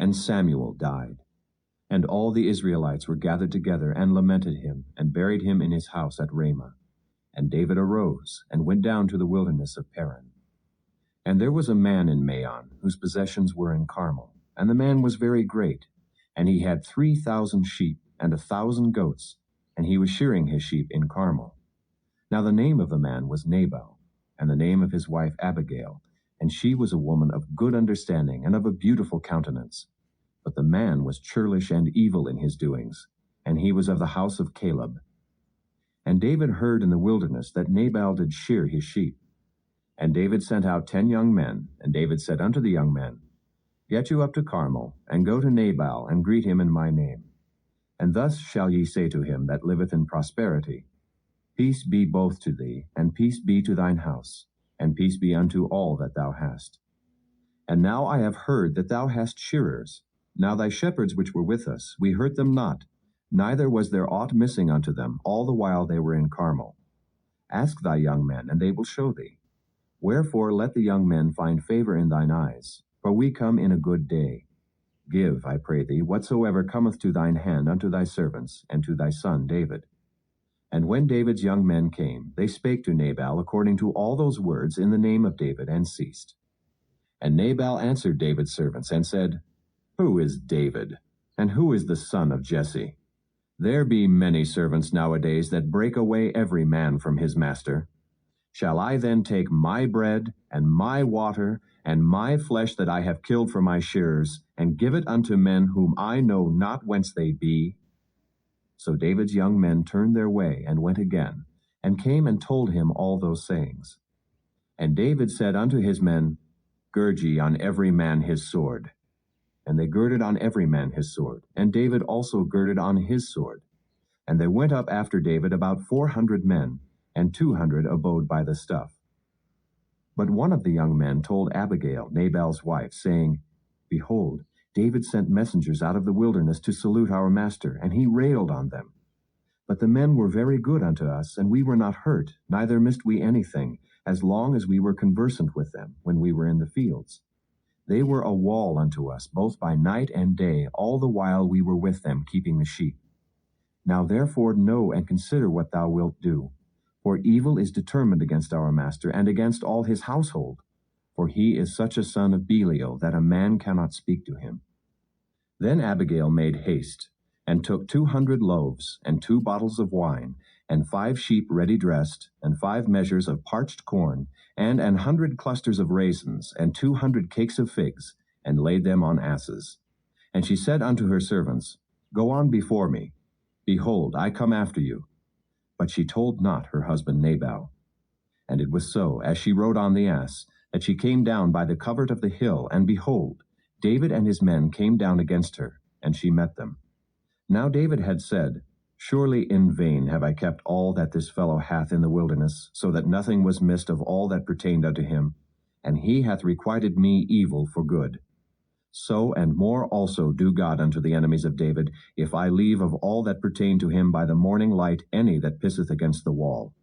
And Samuel died. And all the Israelites were gathered together and lamented him, and buried him in his house at Ramah. And David arose, and went down to the wilderness of Paran. And there was a man in Maon, whose possessions were in Carmel, and the man was very great. And he had 3,000 sheep, and 1,000 goats, and he was shearing his sheep in Carmel. Now the name of the man was Nabal, and the name of his wife Abigail, and she was a woman of good understanding, and of a beautiful countenance. But the man was churlish and evil in his doings, and he was of the house of Caleb. And David heard in the wilderness that Nabal did shear his sheep. And David sent out 10 young men, and David said unto the young men, Get you up to Carmel, and go to Nabal, and greet him in my name. And thus shall ye say to him that liveth in prosperity, Peace be both to thee, and peace be to thine house, and peace be unto all that thou hast. And now I have heard that thou hast shearers. Now thy shepherds which were with us, we hurt them not, neither was there aught missing unto them, all the while they were in Carmel. Ask thy young men, and they will show thee. Wherefore let the young men find favor in thine eyes, for we come in a good day. Give, I pray thee, whatsoever cometh to thine hand unto thy servants, and to thy son David. And when David's young men came, they spake to Nabal according to all those words in the name of David, and ceased. And Nabal answered David's servants, and said, Who is David? And who is the son of Jesse? There be many servants nowadays that break away every man from his master. Shall I then take my bread, and my water, and my flesh that I have killed for my shearers, and give it unto men whom I know not whence they be? So David's young men turned their way, and went again, and came and told him all those sayings. And David said unto his men, Gird ye on every man his sword. And they girded on every man his sword, and David also girded on his sword. And there went up after David about 400 men, and 200 abode by the stuff. But one of the young men told Abigail, Nabal's wife, saying, Behold, David sent messengers out of the wilderness to salute our master, and he railed on them. But the men were very good unto us, and we were not hurt, neither missed we anything, as long as we were conversant with them, when we were in the fields. They were a wall unto us, both by night and day, all the while we were with them, keeping the sheep. Now therefore know and consider what thou wilt do. For evil is determined against our master, and against all his household. For he is such a son of Belial, that a man cannot speak to him. Then Abigail made haste, and took 200 loaves, and 2 bottles of wine, and 5 sheep ready dressed, and 5 measures of parched corn, and 100 clusters of raisins, and 200 cakes of figs, and laid them on asses. And she said unto her servants, Go on before me. Behold, I come after you. But she told not her husband Nabal. And it was so, as she rode on the ass, that she came down by the covert of the hill, and behold, David and his men came down against her, and she met them. Now David had said, Surely in vain have I kept all that this fellow hath in the wilderness, so that nothing was missed of all that pertained unto him, and he hath requited me evil for good. So and more also do God unto the enemies of David, if I leave of all that pertain to him by the morning light any that pisseth against the wall.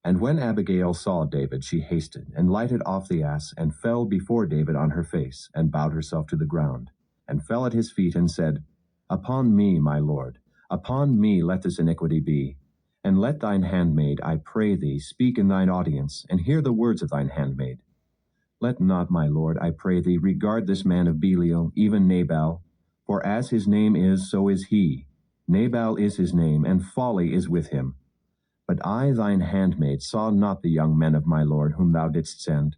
And when Abigail saw David, she hasted, and lighted off the ass, and fell before David on her face, and bowed herself to the ground, and fell at his feet, and said, Upon me, my lord, upon me let this iniquity be. And let thine handmaid, I pray thee, speak in thine audience, and hear the words of thine handmaid. Let not, my lord, I pray thee, regard this man of Belial, even Nabal, for as his name is, so is he. Nabal is his name, and folly is with him. But I, thine handmaid, saw not the young men of my lord, whom thou didst send.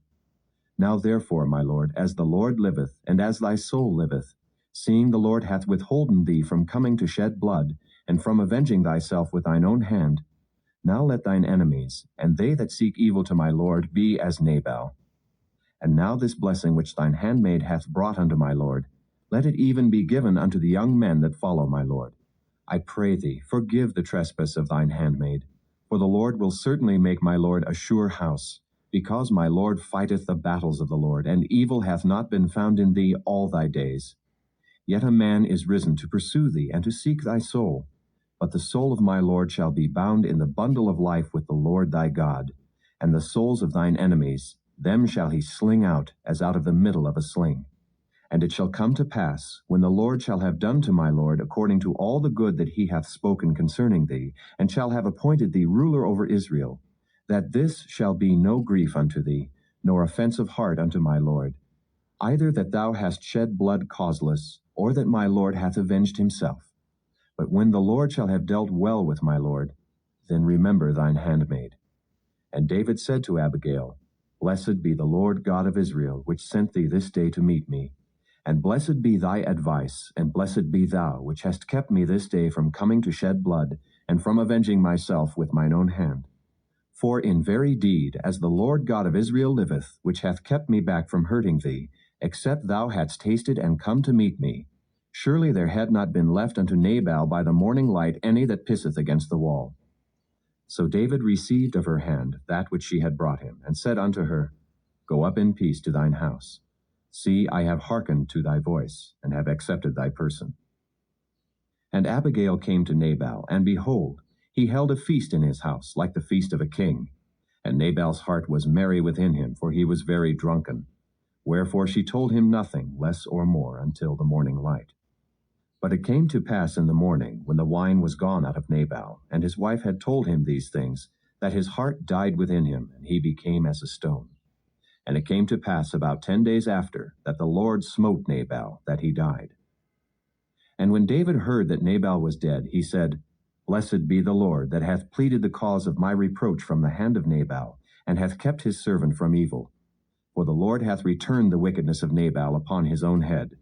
Now therefore, my lord, as the Lord liveth, and as thy soul liveth, seeing the Lord hath withholden thee from coming to shed blood, and from avenging thyself with thine own hand, now let thine enemies, and they that seek evil to my lord, be as Nabal. And now this blessing which thine handmaid hath brought unto my lord, let it even be given unto the young men that follow my lord. I pray thee, forgive the trespass of thine handmaid, for the Lord will certainly make my lord a sure house, because my lord fighteth the battles of the Lord, and evil hath not been found in thee all thy days. Yet a man is risen to pursue thee, and to seek thy soul. But the soul of my lord shall be bound in the bundle of life with the Lord thy God, and the souls of thine enemies, them shall he sling out, as out of the middle of a sling. And it shall come to pass, when the Lord shall have done to my lord according to all the good that he hath spoken concerning thee, and shall have appointed thee ruler over Israel, that this shall be no grief unto thee, nor offense of heart unto my lord, either that thou hast shed blood causeless, or that my lord hath avenged himself. But when the Lord shall have dealt well with my lord, then remember thine handmaid. And David said to Abigail, Blessed be the Lord God of Israel, which sent thee this day to meet me. And blessed be thy advice, and blessed be thou, which hast kept me this day from coming to shed blood, and from avenging myself with mine own hand. For in very deed, as the Lord God of Israel liveth, which hath kept me back from hurting thee, except thou hadst tasted and come to meet me, surely there had not been left unto Nabal by the morning light any that pisseth against the wall. So David received of her hand that which she had brought him, and said unto her, Go up in peace to thine house. See, I have hearkened to thy voice, and have accepted thy person. And Abigail came to Nabal, and behold, he held a feast in his house, like the feast of a king. And Nabal's heart was merry within him, for he was very drunken. Wherefore she told him nothing, less or more, until the morning light. But it came to pass in the morning, when the wine was gone out of Nabal, and his wife had told him these things, that his heart died within him, and he became as a stone. And it came to pass about 10 days after, that the Lord smote Nabal, that he died. And when David heard that Nabal was dead, he said, Blessed be the Lord, that hath pleaded the cause of my reproach from the hand of Nabal, and hath kept his servant from evil. For the Lord hath returned the wickedness of Nabal upon his own head.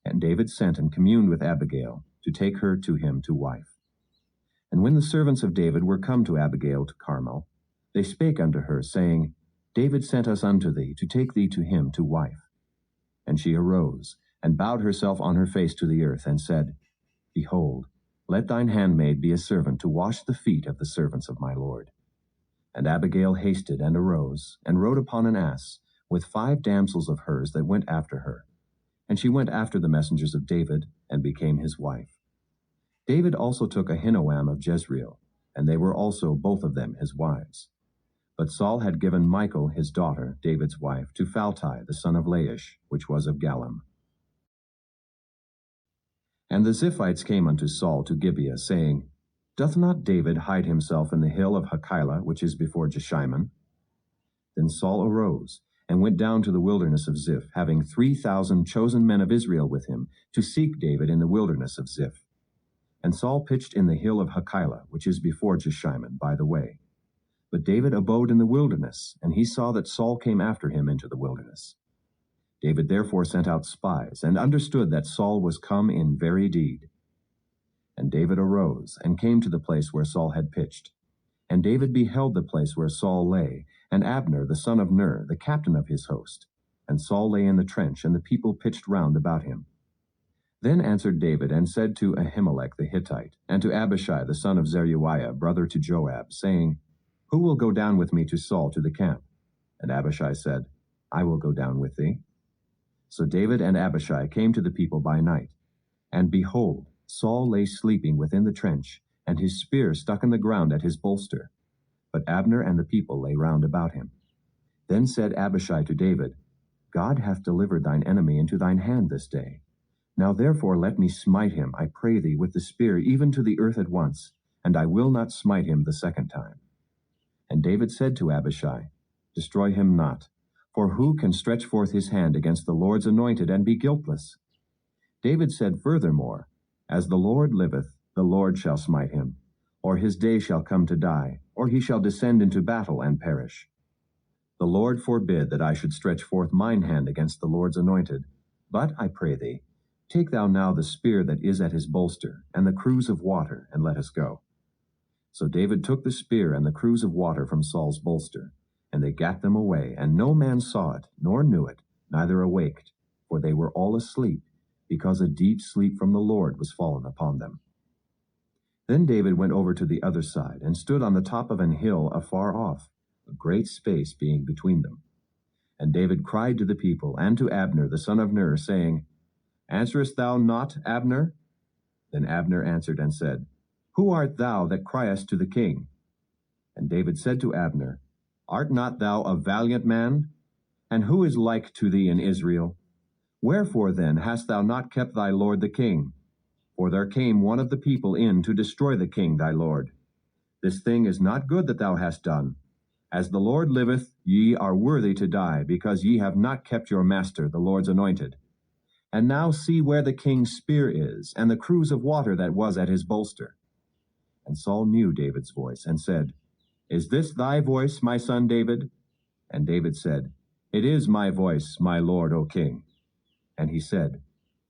And David sent and communed with Abigail, to take her to him to wife. And when the servants of David were come to Abigail to Carmel, they spake unto her, saying, David sent us unto thee, to take thee to him to wife. And she arose, and bowed herself on her face to the earth, and said, Behold, let thine handmaid be a servant to wash the feet of the servants of my lord. And Abigail hasted and arose, and rode upon an ass, with 5 damsels of hers that went after her. And she went after the messengers of David, and became his wife. David also took Ahinoam of Jezreel, and they were also both of them his wives. But Saul had given Michal his daughter, David's wife, to Phalti the son of Laish, which was of Gallim. And the Ziphites came unto Saul to Gibeah, saying, Doth not David hide himself in the hill of Hachilah, which is before Jeshimon? Then Saul arose, and went down to the wilderness of Ziph, having 3,000 chosen men of Israel with him, to seek David in the wilderness of Ziph. And Saul pitched in the hill of Hachilah, which is before Jeshimon, by the way. But David abode in the wilderness, and he saw that Saul came after him into the wilderness. David therefore sent out spies, and understood that Saul was come in very deed. And David arose, and came to the place where Saul had pitched. And David beheld the place where Saul lay, and Abner the son of Ner, the captain of his host. And Saul lay in the trench, and the people pitched round about him. Then answered David, and said to Ahimelech the Hittite, and to Abishai the son of Zeruiah, brother to Joab, saying, Who will go down with me to Saul to the camp? And Abishai said, I will go down with thee. So David and Abishai came to the people by night. And behold, Saul lay sleeping within the trench, and his spear stuck in the ground at his bolster. But Abner and the people lay round about him. Then said Abishai to David, God hath delivered thine enemy into thine hand this day. Now therefore let me smite him, I pray thee, with the spear even to the earth at once, and I will not smite him the second time. And David said to Abishai, Destroy him not, for who can stretch forth his hand against the Lord's anointed and be guiltless? David said furthermore, As the Lord liveth, the Lord shall smite him, or his day shall come to die, or he shall descend into battle and perish. The Lord forbid that I should stretch forth mine hand against the Lord's anointed. But, I pray thee, take thou now the spear that is at his bolster, and the cruse of water, and let us go. So David took the spear and the cruse of water from Saul's bolster, and they gat them away, and no man saw it, nor knew it, neither awaked, for they were all asleep, because a deep sleep from the Lord was fallen upon them. Then David went over to the other side, and stood on the top of an hill afar off, a great space being between them. And David cried to the people, and to Abner the son of Ner, saying, Answerest thou not, Abner? Then Abner answered and said, Who art thou that criest to the king? And David said to Abner, Art not thou a valiant man? And who is like to thee in Israel? Wherefore then hast thou not kept thy lord the king? For there came one of the people in to destroy the king thy lord. This thing is not good that thou hast done. As the Lord liveth, ye are worthy to die, because ye have not kept your master, the Lord's anointed. And now see where the king's spear is, and the cruse of water that was at his bolster. And Saul knew David's voice, and said, Is this thy voice, my son David? And David said, It is my voice, my lord, O king. And he said,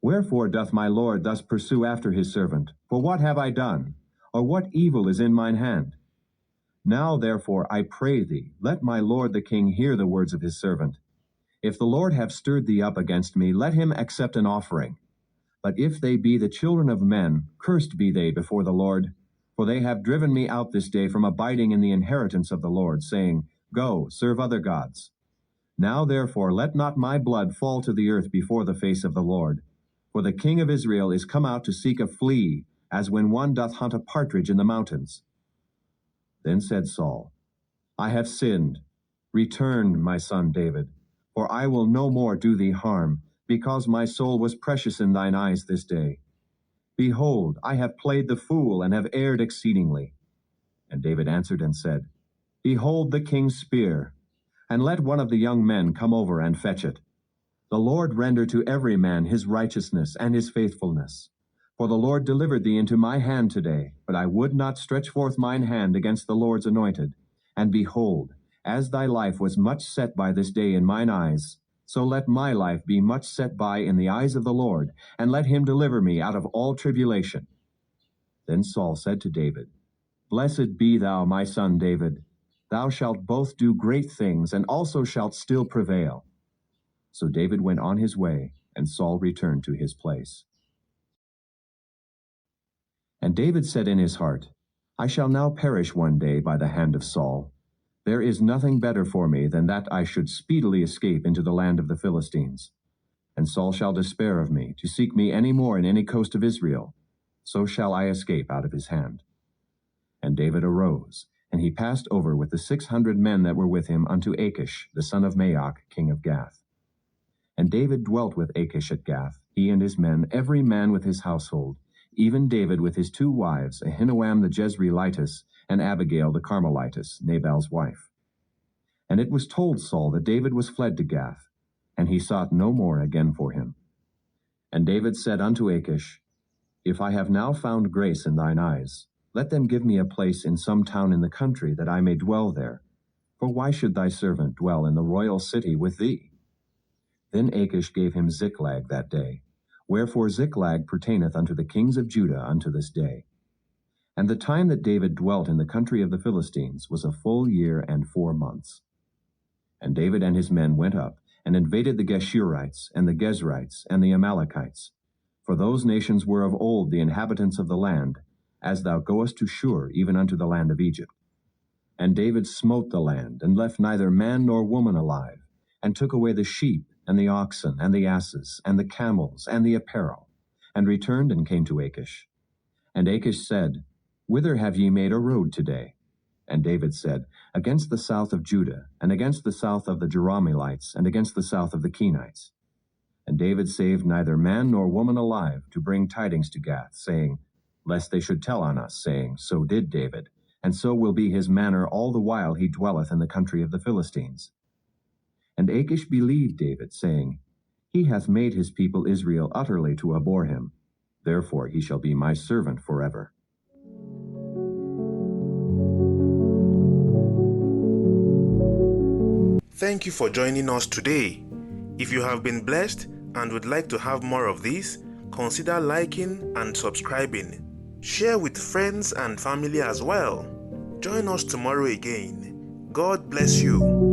Wherefore doth my lord thus pursue after his servant? For what have I done? Or what evil is in mine hand? Now therefore I pray thee, let my lord the king hear the words of his servant. If the Lord have stirred thee up against me, let him accept an offering. But if they be the children of men, cursed be they before the Lord. For they have driven me out this day from abiding in the inheritance of the Lord, saying, Go, serve other gods. Now therefore let not my blood fall to the earth before the face of the Lord. For the king of Israel is come out to seek a flea, as when one doth hunt a partridge in the mountains. Then said Saul, I have sinned. Return, my son David, for I will no more do thee harm, because my soul was precious in thine eyes this day. Behold, I have played the fool, and have erred exceedingly. And David answered and said, Behold the king's spear, and let one of the young men come over and fetch it. The Lord render to every man his righteousness and his faithfulness. For the Lord delivered thee into my hand today, but I would not stretch forth mine hand against the Lord's anointed. And behold, as thy life was much set by this day in mine eyes, so let my life be much set by in the eyes of the Lord, and let him deliver me out of all tribulation. Then Saul said to David, Blessed be thou, my son David. Thou shalt both do great things, and also shalt still prevail. So David went on his way, and Saul returned to his place. And David said in his heart, I shall now perish one day by the hand of Saul. There is nothing better for me than that I should speedily escape into the land of the Philistines. And Saul shall despair of me, to seek me any more in any coast of Israel. So shall I escape out of his hand. And David arose, and he passed over with the 600 men that were with him unto Achish, the son of Maoch, king of Gath. And David dwelt with Achish at Gath, he and his men, every man with his household, even David with his 2 wives, Ahinoam the Jezreelitess, and Abigail the Carmelitess, Nabal's wife. And it was told Saul that David was fled to Gath, and he sought no more again for him. And David said unto Achish, If I have now found grace in thine eyes, let them give me a place in some town in the country, that I may dwell there. For why should thy servant dwell in the royal city with thee? Then Achish gave him Ziklag that day. Wherefore Ziklag pertaineth unto the kings of Judah unto this day. And the time that David dwelt in the country of the Philistines was a full year and 4 months. And David and his men went up, and invaded the Geshurites, and the Gezrites, and the Amalekites. For those nations were of old the inhabitants of the land, as thou goest to Shur, even unto the land of Egypt. And David smote the land, and left neither man nor woman alive, and took away the sheep, and the oxen, and the asses, and the camels, and the apparel, and returned and came to Achish. And Achish said, Whither have ye made a road today? And David said, Against the south of Judah, and against the south of the Jerahmeelites, and against the south of the Kenites. And David saved neither man nor woman alive, to bring tidings to Gath, saying, Lest they should tell on us, saying, So did David, and so will be his manner all the while he dwelleth in the country of the Philistines. And Achish believed David, saying, He hath made his people Israel utterly to abhor him. Therefore he shall be my servant forever. Thank you for joining us today. If you have been blessed and would like to have more of this, consider liking and subscribing. Share with friends and family as well. Join us tomorrow again. God bless you.